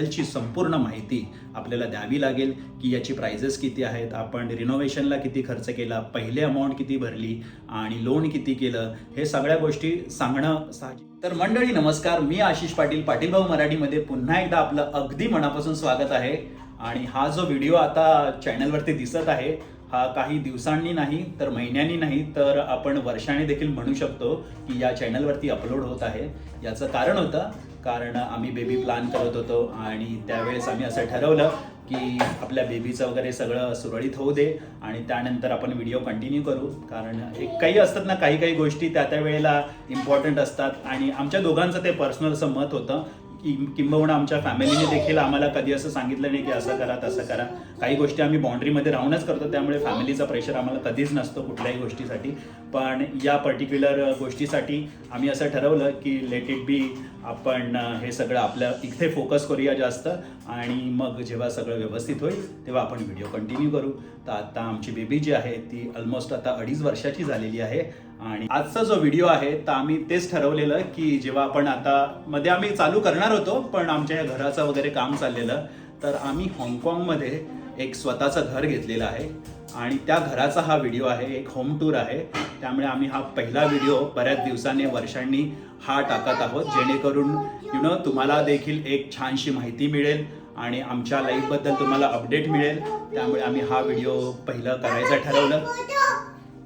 ची संपूर्ण माहिती आपल्याला द्यावी लागेल की याची प्राइजेस किती आहेत, आपण रिनोव्हेशनला किती खर्च केला, पहिले अमाऊंट किती भरली आणि लोन किती केलं, हे सगळ्या गोष्टी सांगणं साहजिक. तर मंडळी नमस्कार, मी आशिष पाटील, पाटील भाऊ मराठीमध्ये पुन्हा एकदा आपलं अगदी मनापासून स्वागत आहे. आणि हा जो व्हिडिओ आता चॅनलवरती दिसत आहे हा काही दिवसांनी नाही तर महिन्यांनी नाही तर आपण वर्षांनी देखील म्हणू शकतो की या चॅनलवरती अपलोड होत आहे. याचं कारण होतं कारण आम्ही बेबी प्लॅन करत होतो आणि त्यावेळेस आम्ही असं ठरवलं की आपल्या बेबीचं वगैरे सगळं सुरळीत होऊ दे आणि त्यानंतर आपण व्हिडिओ कंटिन्यू करू. कारण एक काही असतात ना, काही गोष्टी त्या वेळेला इम्पॉर्टंट असतात आणि आमच्या दोघांचं ते पर्सनल असं मत होतं. किंबहुना आमच्या फॅमिलीने देखील आम्हाला कधी असं सांगितलं नाही की असं करा तसं करा. काही गोष्टी आम्ही बाउंड्रीमध्ये राहूनच करतो, त्यामुळे फॅमिलीचा प्रेशर आम्हाला कधीच नसतो कुठल्याही गोष्टीसाठी. पण या पर्टिक्युलर गोष्टीसाठी आम्ही असं ठरवलं की लेट इट बी, आपण हे सगळं आपल्या इथे फोकस करूया जास्त आणि मग जेव्हा सगळं व्यवस्थित होईल तेव्हा आपण व्हिडिओ कंटिन्यू करू. तर आता आमची बेबी जी आहे ती ऑलमोस्ट आता 2.5 वर्षाची झालेली आहे आणि आजचा जो व्हिडिओ आहे तर आम्ही तेच ठरवलेलं की जेव्हा आपण आता मध्ये आम्ही चालू करणार होतो पण आमच्या या घराचं वगैरे काम चाललेलं, तर आम्ही हाँगकाँगमध्ये एक स्वतःचं घर घेतलेलं आहे आणि त्या घराचा हा व्हिडिओ आहे, एक होम टूर आहे. त्यामुळे आम्ही हा पहिला व्हिडिओ बऱ्याच दिवसांनी वर्षांनी हा टाकत आहोत, जेणेकरून तुम्हाला देखील एक छानशी माहिती मिळेल आणि आमच्या लाईफबद्दल तुम्हाला अपडेट मिळेल. त्यामुळे आम्ही हा व्हिडिओ पहिलं करायचं ठरवलं.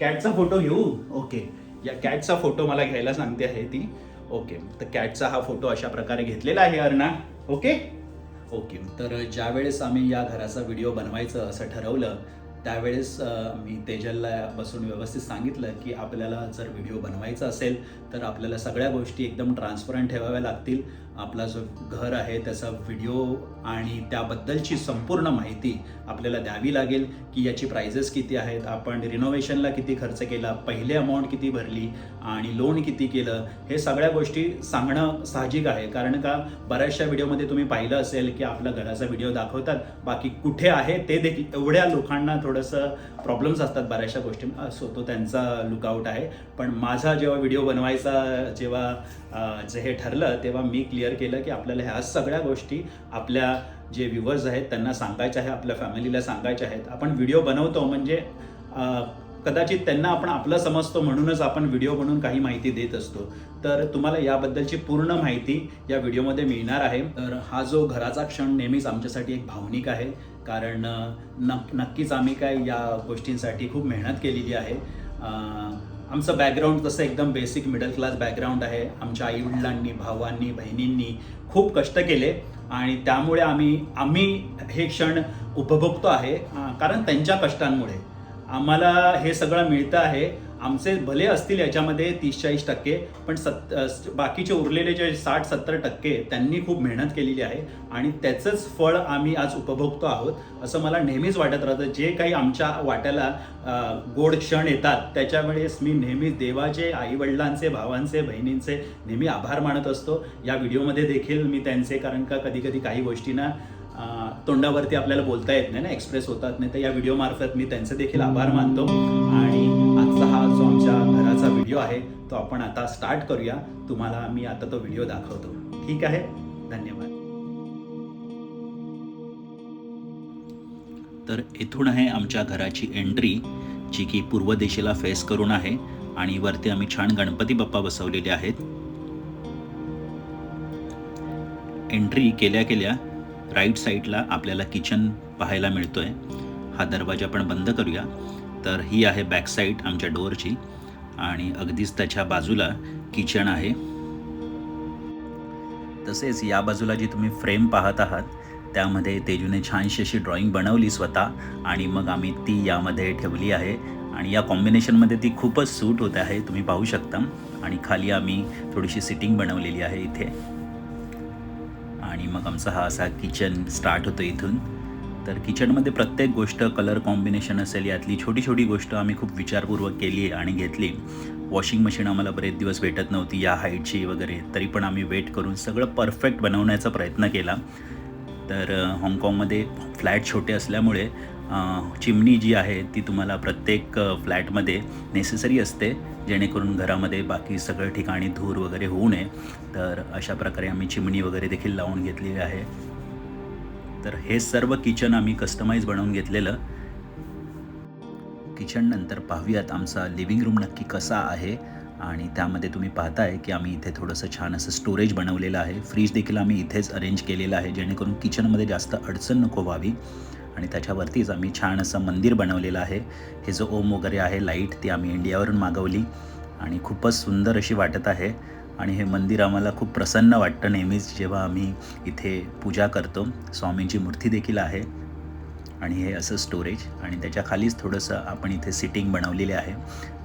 कॅटचा फोटो घेऊ? ओके, या कॅटचा फोटो मला घ्यायला सांगते आहे ती. ओके, तर कॅटचा हा फोटो अशा प्रकारे घेतलेला आहे अर्णा. ओके ओके, तर ज्या वेळेस आम्ही या घराचा व्हिडिओ बनवायचं असं ठरवलं त्यावेळेस मी तेजलला बसून व्यवस्थित सांगितलं की आपल्याला जर व्हिडिओ बनवायचा असेल तर आपल्याला सगळ्या गोष्टी एकदम ट्रान्सपरंट ठेवाव्या लागतील. आपला जो घर आहे त्याचा व्हिडिओ आणि त्याबद्दलची संपूर्ण माहिती आपल्याला द्यावी लागेल की याची प्राइजेस किती आहेत, आपण रिनोव्हेशनला किती खर्च केला, पहिले अमाऊंट किती भरली आणि लोन किती केलं, हे सगळ्या गोष्टी सांगणं साहजिक आहे. कारण का बऱ्याचशा व्हिडिओमध्ये तुम्ही पाहिलं असेल की आपल्या घराचा व्हिडिओ दाखवतात, बाकी कुठे आहे ते देखील एवढ्या लोकांना थोडंसं प्रॉब्लेम्स असतात बऱ्याचशा गोष्टी, असो तो त्यांचा लुकआउट आहे. पण माझा जेव्हा व्हिडिओ बनवायचा जे हे ठरलं तेव्हा मी क्लिअर केलं की आपल्याला ह्या सगळ्या गोष्टी आपल्या जे व्ह्यूवर्स आहेत त्यांना सांगायच्या आहे, आपल्या फॅमिलीला सांगायच्या आहेत. आपण व्हिडिओ बनवतो म्हणजे कदाचित त्यांना आपण आपलं समजतो म्हणूनच आपण व्हिडिओ बनवून काही माहिती देत असतो. तर तुम्हाला याबद्दलची पूर्ण माहिती या व्हिडिओमध्ये मिळणार आहे. तर हा जो घराचा क्षण नेहमीच आमच्यासाठी एक भावनिक आहे, कारण नक्कीच आम्ही काय या गोष्टींसाठी खूप मेहनत केलेली आहे. आमचं बॅकग्राऊंड तसं एकदम बेसिक मिडल क्लास बॅकग्राऊंड आहे. आमच्या आईवडिलांनी, भावांनी, बहिणींनी खूप कष्ट केले आणि त्यामुळे आम्ही हे क्षण उपभोगतो आहे. कारण त्यांच्या कष्टांमुळे आम्हाला हे सगळं मिळतं आहे. आमचे भले असतील याच्यामध्ये 30-40%, पण बाकीचे उरलेले जे 60-70% त्यांनी खूप मेहनत केलेली आहे आणि त्याचंच फळ आम्ही आज उपभोगतो आहोत असं मला नेहमीच वाटत राहतं. जे काही आमच्या वाट्याला गोड क्षण येतात त्याच्या वेळेस मी नेहमीच देवाचे, आईवडिलांचे, भावांचे, बहिणींचे नेहमी आभार मानत असतो. या व्हिडिओमध्ये देखील मी त्यांचे, कारण का कधी कधी काही गोष्टींना तोंडावरती आपल्याला बोलता येत नाही ना, एक्सप्रेस होतात नाही, तर या व्हिडिओ मार्फत मी त्यांचे देखील आभार मानतो. आणि आजचा हा जो आमच्या घराचा व्हिडिओ आहे तो आपण आता स्टार्ट करूया. तुम्हाला मी आता तो व्हिडिओ दाखवतो, ठीक आहे? धन्यवाद. तर इथून आहे आमच्या घराची एंट्री, जी की पूर्व दिशेला फेस करून आहे आणि वरती आम्ही छान गणपती बाप्पा बसवलेले आहेत. एंट्री केल्या केल्या राईट साईडला आपल्याला किचन पाहायला मिळतोय. हा दरवाजा पण बंद करूया. तर ही आहे बॅक साईड आमच्या डोअरची आणि अगदीच त्याच्या बाजूला किचन आहे. तसेच या बाजूला जी तुम्ही फ्रेम पाहत आहात त्यामध्ये तेजूने छानशी अशी ड्रॉइंग बनवली स्वतः आणि मग आम्ही ती यामध्ये ठेवली आहे आणि या कॉम्बिनेशनमध्ये ती खूपच सूट होत आहे, तुम्ही पाहू शकता. आणि खाली आम्ही थोडीशी सिटिंग बनवलेली आहे इथे आणि मग आमचा हा असा किचन स्टार्ट होतो इथून. तर किचनमध्ये प्रत्येक गोष्ट कलर कॉम्बिनेशन असेल यातली छोटी छोटी गोष्ट आम्ही खूप विचारपूर्वक केली आणि घेतली. वॉशिंग मशीन आम्हाला बरेच दिवस भेटत नव्हती या हाईटची वगैरे, तरी पण आम्ही वेट करून सगळं परफेक्ट बनवण्याचा प्रयत्न केला. तर हाँगकाँगमध्ये फ्लॅट छोटे असल्यामुळे चिमणी जी आहे ती तुम्हाला प्रत्येक फ्लॅटमध्ये नेसेसरी असते, जेणेकरून घरामध्ये बाकी सगळ्या ठिकाणी धूर वगैरे होऊ नये. तर अशा प्रकारे आम्ही चिमणी वगैरे देखील लावून घेतलेली आहे. तर हे सर्व किचन आम्ही कस्टमाइज बनवून घेतलेलं. किचन नंतर पाहूयात आमचा लिव्हिंग रूम नक्की कसा आहे. आणि त्यामध्ये तुम्ही पाहताय की आम्ही इथे थोडंसं छान असं स्टोरेज बनवलेलं आहे. फ्रीज देखील आम्ही इथेच अरेंज केलेलं आहे, जेणेकरून किचनमध्ये जास्त अडचण नको व्हावी. आणि त्याच्यावरतीच आम्ही छान असं मंदिर बनवलेलं आहे. हे जो ओम वगैरे आहे लाईट, ती आम्ही इंडियावरून मागवली आणि खूपच सुंदर अशी वाटत आहे. आणि हे मंदिर आम्हाला खूप प्रसन्न वाटतं नेहमीच जेव्हा आम्ही इथे पूजा करतो. स्वामींची मूर्ती देखील आहे आणि हे असं स्टोरेज आणि त्याच्या खालीच थोडंसं आपण इथे सिटिंग बनवलेली आहे.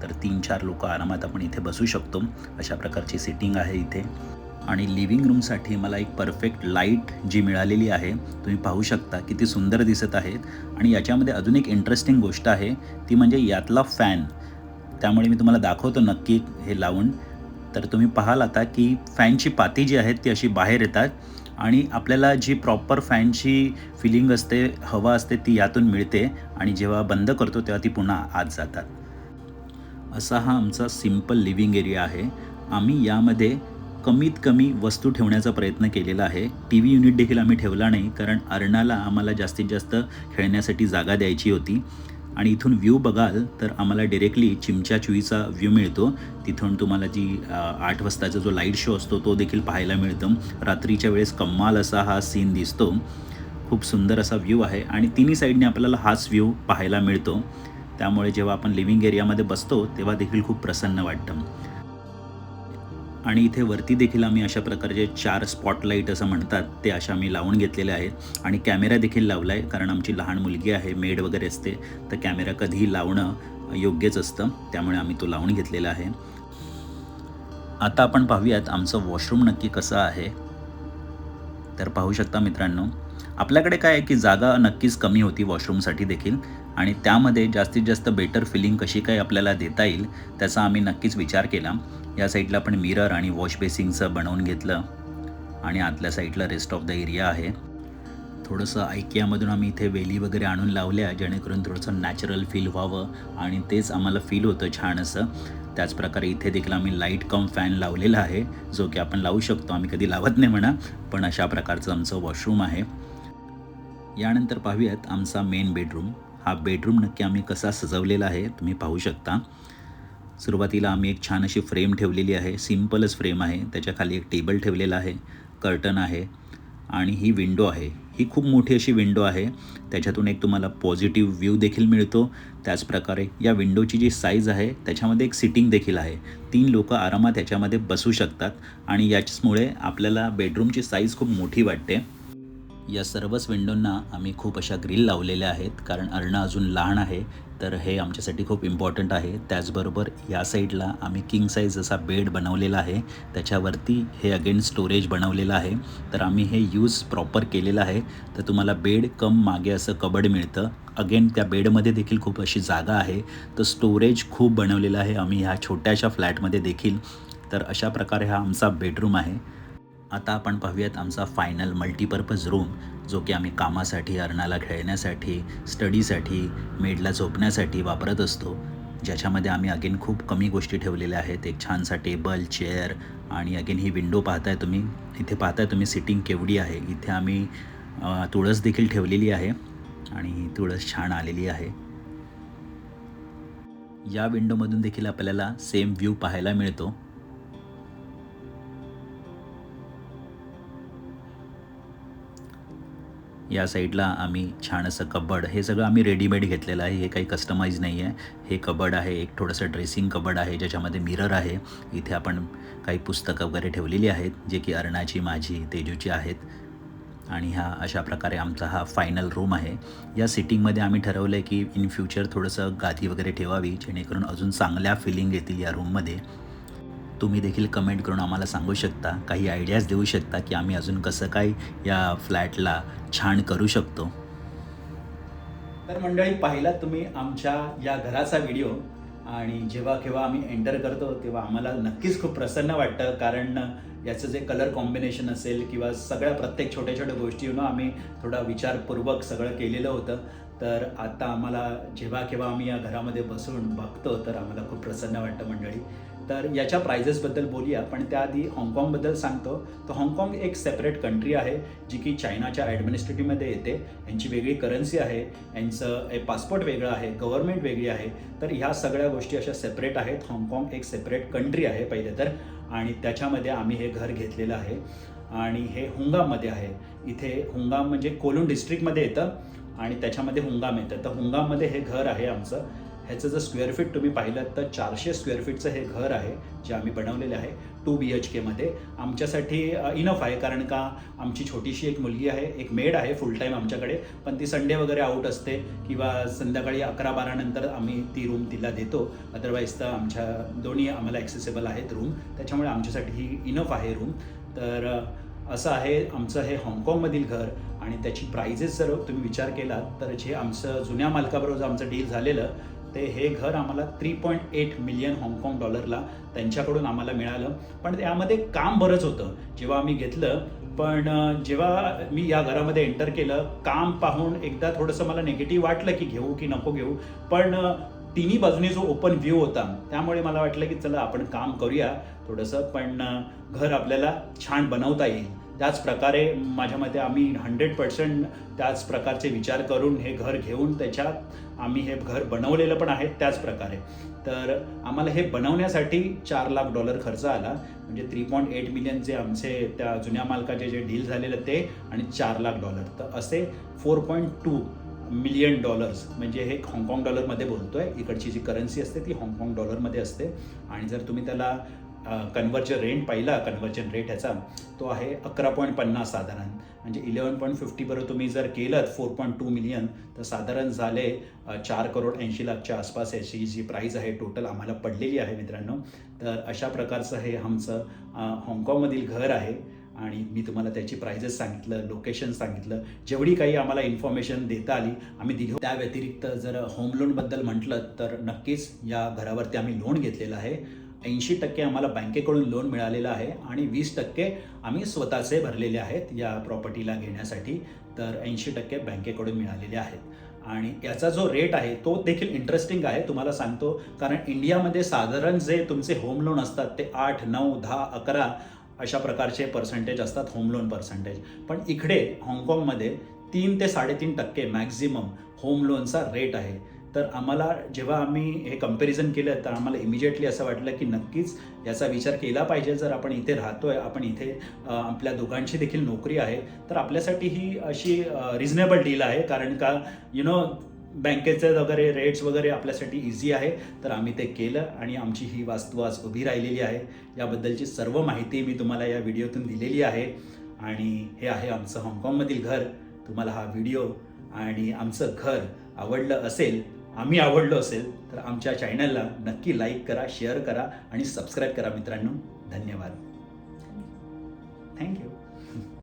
तर 3-4 लोकं आरामात आपण इथे बसू शकतो, अशा प्रकारची सिटिंग आहे इथे. आणि लिव्हिंग रूमसाठी मला एक परफेक्ट लाईट जी मिळालेली आहे, तुम्ही पाहू शकता किती सुंदर दिसत आहेत. आणि याच्यामध्ये अजून एक इंटरेस्टिंग गोष्ट आहे, ती म्हणजे यातला फॅन. त्यामुळे मी तुम्हाला दाखवतो नक्की हे लावून. तर तुम्ही पाहाल आता की फॅनची पाती जी आहेत ती अशी बाहेर येतात आणि आपल्याला जी प्रॉपर फॅनची फिलिंग असते, हवा असते, ती यातून मिळते आणि जेव्हा बंद करतो तेव्हा ती पुन्हा आत जातात. असा हा आमचा सिंपल लिव्हिंग एरिया आहे. आम्ही यामध्ये कमीत कमी वस्तू ठेवण्याचा प्रयत्न केलेला आहे. टी व्ही युनिट देखील आम्ही ठेवला नाही, कारण अर्णाला आम्हाला जास्तीत जास्त खेळण्यासाठी जागा द्यायची होती. आणि इथून व्ह्यू बघाल तर आम्हाला डायरेक्टली चिमच्याचुईचा व्ह्यू मिळतो. तिथून तुम्हाला जी 8 वाजताचा जो लाईट शो असतो तो देखील पाहायला मिळतो. रात्रीच्या वेळेस कमाल असा हा सीन दिसतो. खूप सुंदर असा व्ह्यू आहे आणि तिन्ही साईडने आपल्याला हाच व्ह्यू पाहायला मिळतो. त्यामुळे जेव्हा आपण लिव्हिंग एरियामध्ये बसतो तेव्हा देखील खूप प्रसन्न वाटतं. आणि इथे वरती देखील आम्ही अशा प्रकारचे 4 स्पॉटलाईट असं म्हणतात ते अशा आम्ही लावून घेतलेले आहेत आणि कॅमेरा देखील लावला आहे, कारण आमची लहान मुलगी आहे, मेड वगैरे असते, तर कॅमेरा कधीही लावणं योग्यच असतं, त्यामुळे आम्ही तो लावून घेतलेला आहे. आता आपण पाहूयात आमचं वॉशरूम नक्की कसं आहे. तर पाहू शकता मित्रांनो, आपल्याकडे काय आहे की जागा नक्कीच कमी होती वॉशरूमसाठी देखील आणि त्यामध्ये जास्तीत जास्त बेटर फिलिंग कशी काय आपल्याला देता येईल त्याचा आम्ही नक्कीच विचार केला. या साईडला आपण मिरर आणि वॉश बेसिंगचं बनवून घेतलं आणि आतल्या साईडला रेस्ट ऑफ द एरिया आहे. थोडंसं आयकियामधून आम्ही इथे वेली वगैरे आणून लावल्या, जेणेकरून थोडंसं नॅचरल फील व्हावं आणि तेच आम्हाला फील होतं छान असं. त्याचप्रकारे इथे देखील आम्ही लाईट कम फॅन लावलेला आहे, जो की आपण लावू शकतो. आम्ही कधी लावत नाही म्हणा, पण अशा प्रकारचं आमचं वॉशरूम आहे. यानंतर पाहूयात आमचा मेन बेडरूम. हा बेडरूम नक्की आम्ही कसा सजवलेला आहे तुम्ही पाहू शकता. सुरुवातीला आम्ही एक छान अशी फ्रेम ठेवलेली आहे, सिम्पलच फ्रेम आहे. त्याच्या खाली एक टेबल ठेवलेला आहे, कर्टन आहे आणि ही विंडो आहे. ही खूप मोठी अशी विंडो आहे, त्याच्यातून एक तुम्हाला पॉझिटिव्ह व्ह्यू देखील मिळतो. त्याचप्रकारे या विंडोची जी साईज आहे त्याच्यामध्ये एक सिटिंग देखील आहे. 3 लोकं आरामात याच्यामध्ये बसू शकतात आणि याचमुळे आपल्याला बेडरूमची साईज खूप मोठी वाटते. या सर्वच विंडोंना आम्ही खूप अशा ग्रिल लावलेल्या आहेत, कारण अर्णा अजून लहान आहे, तर हे आमच्यासाठी खूप इम्पॉर्टंट आहे. त्याचबरोबर या साईडला आम्ही किंग साईज असा बेड बनवलेला आहे, त्याच्यावरती हे अगेन स्टोरेज बनवलेलं आहे. तर आम्ही हे यूज प्रॉपर केलेलं आहे. तर तुम्हाला बेड कम मागे असं कबड मिळतं. अगेन त्या बेडमध्ये देखील खूप अशी जागा आहे, तर स्टोरेज खूप बनवलेलं आहे आम्ही ह्या छोट्याशा फ्लॅटमध्ये देखील. तर अशा प्रकारे हा आमचा बेडरूम आहे. आता आपण पाहूयात आमचा फायनल मल्टीपर्पज रूम, जो की आम्ही कामासाठी, अर्णाला खेळण्यासाठी, स्टडीसाठी, मेडला झोपण्यासाठी वापरत असतो. ज्याच्यामध्ये आम्ही अगेन खूप कमी गोष्टी ठेवलेल्या आहेत. एक छानसा टेबल, चेअर आणि अगेन ही विंडो पाहताय तुम्ही. इथे पाहताय तुम्ही सिटिंग केवढी आहे. इथे आम्ही तुळस देखील ठेवलेली आहे आणि ही तुळस छान आलेली आहे. या विंडोमधून देखील आपल्याला सेम व्ह्यू पाहायला मिळतो. या साईडला आम्ही छान असं कबड, हे सगळं आम्ही रेडीमेड घेतलेलं आहे, हे काही कस्टमाइज नाही आहे. हे कबड आहे, एक थोडंसं ड्रेसिंग कबड आहे, ज्याच्यामध्ये मिरर आहे. इथे आपण काही पुस्तकं वगैरे ठेवलेली आहेत, जे की अर्णाची, माझी, तेजूची आहेत. आणि अशा प्रकारे आमचा हा फायनल रूम आहे. या सिटिंगमध्ये आम्ही ठरवलं आहे की इन फ्युचर थोडंसं गादी वगैरे ठेवावी, जेणेकरून अजून चांगल्या फिलिंग येतील या रूममध्ये. तुम्ही देखील कमेंट करून आम्हाला सांगू शकता, काही आयडियाज देऊ शकता की आम्ही अजून कसं काय या फ्लॅटला छान करू शकतो. तर मंडळी, पाहिलात तुम्ही आमच्या या घराचा व्हिडिओ आणि जेव्हा केव्हा आम्ही एंटर करतो तेव्हा आम्हाला नक्कीच खूप प्रसन्न वाटतं, कारण याचं जे कलर कॉम्बिनेशन असेल किंवा सगळ्या प्रत्येक छोट्या छोट्या गोष्टी आम्ही थोडा विचारपूर्वक सगळं केलेलं होतं. तर आता आम्हाला जेव्हा केव्हा आम्ही या घरामध्ये बसून बघतो तर आम्हाला खूप प्रसन्न वाटतं मंडळी. तर याच्या प्राइजेसबद्दल बोलूया, पण त्याआधी हाँगकाँगबद्दल सांगतो. तर हाँगकाँग एक सेपरेट कंट्री आहे जी की चायनाच्या ॲडमिनिस्ट्रेटिव्हमध्ये येते. यांची वेगळी करन्सी आहे, यांचं पासपोर्ट वेगळं आहे, गव्हर्नमेंट वेगळी आहे. तर ह्या सगळ्या गोष्टी अशा सेपरेट आहेत. हाँगकाँग एक सेपरेट कंट्री आहे पहिले तर, आणि त्याच्यामध्ये आम्ही हे घर घेतलेलं आहे आणि हे हुंगाममध्ये आहे. इथे हुंगाम म्हणजे कोलुन डिस्ट्रिक्टमध्ये येतं आणि त्याच्यामध्ये हुंगाम येतं. तर हुंगाममध्ये हे घर आहे आमचं. ह्याचं जर स्क्वेअर फीट तुम्ही पाहिलं तर 400 स्क्वेअर फीटचं हे घर आहे जे आम्ही बनवलेलं आहे 2 BHK मध्ये. आमच्यासाठी इनफ आहे, कारण का आमची छोटीशी एक मुलगी आहे, एक मेड आहे फुल टाईम आमच्याकडे, पण ती संडे वगैरे आउट असते किंवा संध्याकाळी 11-12 नंतर आम्ही ती रूम तिला देतो. अदरवाईज तर आमच्या दोन्ही आम्हाला ॲक्सेसिबल आहेत रूम, त्याच्यामुळे आमच्यासाठी ही इनफ आहे रूम. तर असं आहे आमचं हे हाँगकाँगमधील घर. आणि त्याची प्राइजेस जर तुम्ही विचार केला तर जे आमचं जुन्या मालकाबरोबर आमचं डील झालेलं, ते हे घर आम्हाला 3.8 मिलियन हाँगकाँग डॉलरला त्यांच्याकडून आम्हाला मिळालं. पण त्यामध्ये काम बरंच होतं जेव्हा आम्ही घेतलं. पण जेव्हा मी या घरामध्ये एंटर केलं, काम पाहून एकदा थोडंसं मला निगेटिव्ह वाटलं की घेऊ की नको घेऊ. पण तिन्ही बाजूनी जो ओपन व्ह्यू होता त्यामुळे मला वाटलं की चला आपण काम करूया थोडंसं, पण घर आपल्याला छान बनवता येईल. त्याच प्रकारे माझ्या मते आम्ही 100% त्याच प्रकारचे विचार करून हे घर घेऊन त्याच्यात आम्ही हे घर बनवलेलं पण आहे त्याच प्रकारे. तर आम्हाला हे बनवण्यासाठी $4 लाख खर्च आला. म्हणजे 3.8 मिलियन जे आमचे त्या जुन्या मालकाचे जे डील झालेलं ते, आणि $4 लाख. तर असे $4.2 मिलियन म्हणजे हे हाँगकाँग डॉलरमध्ये बोलतोय. इकडची जी करन्सी असते ती हाँगकाँग डॉलरमध्ये असते. आणि जर तुम्ही त्याला कन्व्हर्जन रेट पाहिला, कन्व्हर्जन रेट ह्याचा तो आहे 11.50 साधारण, म्हणजे 11.50 बरोबर तुम्ही जर केलं 4.2 मिलियन तर साधारण झाले 4,80,00,000च्या आसपास याची जी प्राईज आहे टोटल आम्हाला पडलेली आहे मित्रांनो. तर अशा प्रकारचं हे आमचं हाँगकाँगमधील घर आहे. आणि मी तुम्हाला त्याची प्राइजेस सांगितलं, लोकेशन सांगितलं, जेवढी काही आम्हाला इन्फॉर्मेशन देता आली आम्ही दिली. त्या व्यतिरिक्त जर होम लोनबद्दल म्हटलं तर नक्कीच या घरावरती आम्ही लोन घेतलेलं आहे. 80% आम्हाला बँकेकडून लोन मिळालेलं आहे आणि 20% आम्ही स्वतःचे भरलेले आहेत या प्रॉपर्टीला घेण्यासाठी. तर 80% बँकेकडून मिळालेले आहेत. आणि याचा जो रेट आहे तो देखील इंटरेस्टिंग आहे, तुम्हाला सांगतो. कारण इंडियामध्ये साधारण जे तुमचे होम लोन असतात ते 8, 9, 10, 11 अशा प्रकारचे पर्सेंटेज असतात होम लोन पर्सेंटेज. पण इकडे हाँगकाँगमध्ये 3 ते 3.5% मॅक्झिमम होम लोनचा रेट आहे. तर आम्हाला जेव्हा आम्ही हे कंपॅरिझन केलं तर आम्हाला इमिजिएटली असं वाटलं की नक्कीच याचा विचार केला पाहिजे. जर आपण इथे राहतोय, आपण इथे आपल्या दोघांची देखील नोकरी आहे, तर आपल्यासाठी ही अशी रिझनेबल डील आहे. कारण का बँकेचे वगैरे रेट्स वगैरे आपल्यासाठी इझी आहे. तर आम्ही ते केलं आणि आमची ही वास्तू आज उभी राहिलेली आहे. याबद्दलची सर्व माहिती मी तुम्हाला या व्हिडिओतून दिलेली आहे. आणि हे आहे आमचं हाँगकाँगमधील घर. तुम्हाला हा व्हिडिओ आणि आमचं घर आवडलं असेल, आम्ही आवडलो असेल, तर आमच्या चॅनलला नक्की लाईक करा, शेअर करा आणि सबस्क्राईब करा मित्रांनो. धन्यवाद. थँक्यू.